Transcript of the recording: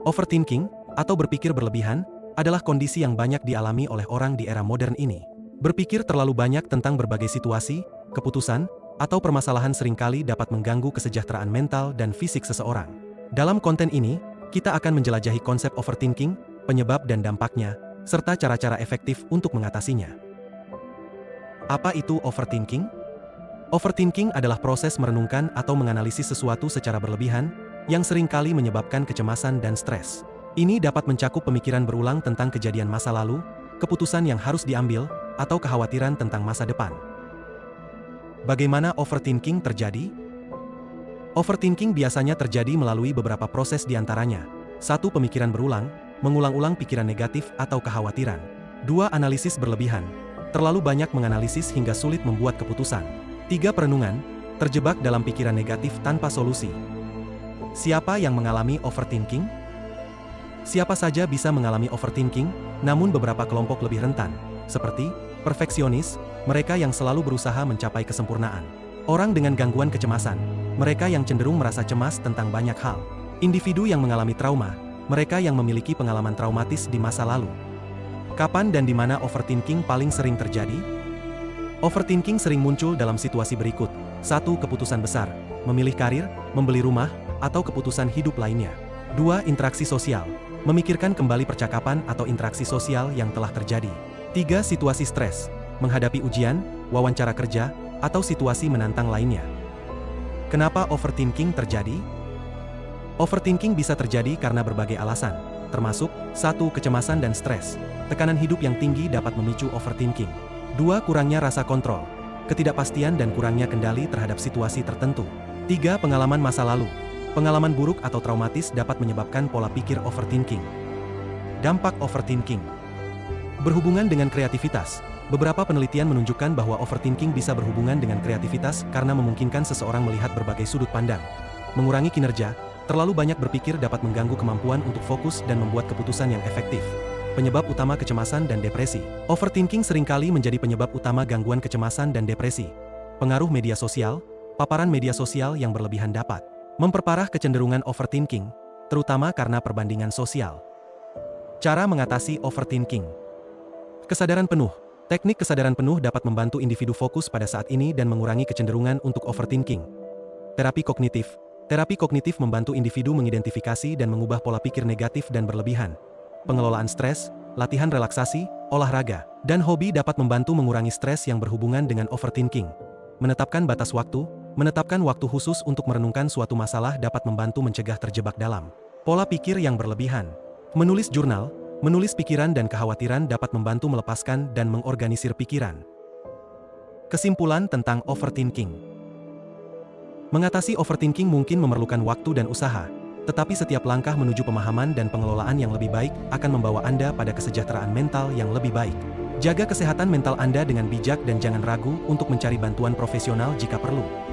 Overthinking, atau berpikir berlebihan, adalah kondisi yang banyak dialami oleh orang di era modern ini. Berpikir terlalu banyak tentang berbagai situasi, keputusan, atau permasalahan seringkali dapat mengganggu kesejahteraan mental dan fisik seseorang. Dalam konten ini, kita akan menjelajahi konsep overthinking, penyebab dan dampaknya, serta cara-cara efektif untuk mengatasinya. Apa itu overthinking? Overthinking adalah proses merenungkan atau menganalisis sesuatu secara berlebihan, yang seringkali menyebabkan kecemasan dan stres. Ini dapat mencakup pemikiran berulang tentang kejadian masa lalu, keputusan yang harus diambil, atau kekhawatiran tentang masa depan. Bagaimana overthinking terjadi? Overthinking biasanya terjadi melalui beberapa proses diantaranya. 1. Pemikiran berulang, mengulang-ulang pikiran negatif atau kekhawatiran. 2. Analisis berlebihan, terlalu banyak menganalisis hingga sulit membuat keputusan. 3. Perenungan, terjebak dalam pikiran negatif tanpa solusi. Siapa yang mengalami overthinking? Siapa saja bisa mengalami overthinking, namun beberapa kelompok lebih rentan, seperti perfeksionis, mereka yang selalu berusaha mencapai kesempurnaan. Orang dengan gangguan kecemasan, mereka yang cenderung merasa cemas tentang banyak hal. Individu yang mengalami trauma, mereka yang memiliki pengalaman traumatis di masa lalu. Kapan dan di mana overthinking paling sering terjadi? Overthinking sering muncul dalam situasi berikut. 1. Keputusan besar, memilih karir, membeli rumah, atau keputusan hidup lainnya. 2. Interaksi sosial, memikirkan kembali percakapan atau interaksi sosial yang telah terjadi. 3. Situasi stres, menghadapi ujian, wawancara kerja, atau situasi menantang lainnya. Kenapa overthinking terjadi? Overthinking bisa terjadi karena berbagai alasan, termasuk 1. Kecemasan dan stres. Tekanan hidup yang tinggi dapat memicu overthinking. 2. Kurangnya rasa kontrol, ketidakpastian dan kurangnya kendali terhadap situasi tertentu. 3. Pengalaman masa lalu, pengalaman buruk atau traumatis dapat menyebabkan pola pikir overthinking. Dampak overthinking berhubungan dengan kreativitas. Beberapa penelitian menunjukkan bahwa overthinking bisa berhubungan dengan kreativitas karena memungkinkan seseorang melihat berbagai sudut pandang. Mengurangi kinerja, terlalu banyak berpikir dapat mengganggu kemampuan untuk fokus dan membuat keputusan yang efektif. Penyebab utama kecemasan dan depresi. Overthinking seringkali menjadi penyebab utama gangguan kecemasan dan depresi. Pengaruh media sosial, paparan media sosial yang berlebihan dapat memperparah kecenderungan overthinking, terutama karena perbandingan sosial. Cara mengatasi overthinking. Kesadaran penuh. Teknik kesadaran penuh dapat membantu individu fokus pada saat ini dan mengurangi kecenderungan untuk overthinking. Terapi kognitif. Terapi kognitif membantu individu mengidentifikasi dan mengubah pola pikir negatif dan berlebihan. Pengelolaan stres, latihan relaksasi, olahraga, dan hobi dapat membantu mengurangi stres yang berhubungan dengan overthinking. Menetapkan batas waktu, menetapkan waktu khusus untuk merenungkan suatu masalah dapat membantu mencegah terjebak dalam pola pikir yang berlebihan. Menulis jurnal, menulis pikiran dan kekhawatiran dapat membantu melepaskan dan mengorganisir pikiran. Kesimpulan tentang overthinking. Mengatasi overthinking mungkin memerlukan waktu dan usaha, tetapi setiap langkah menuju pemahaman dan pengelolaan yang lebih baik akan membawa Anda pada kesejahteraan mental yang lebih baik. Jaga kesehatan mental Anda dengan bijak dan jangan ragu untuk mencari bantuan profesional jika perlu.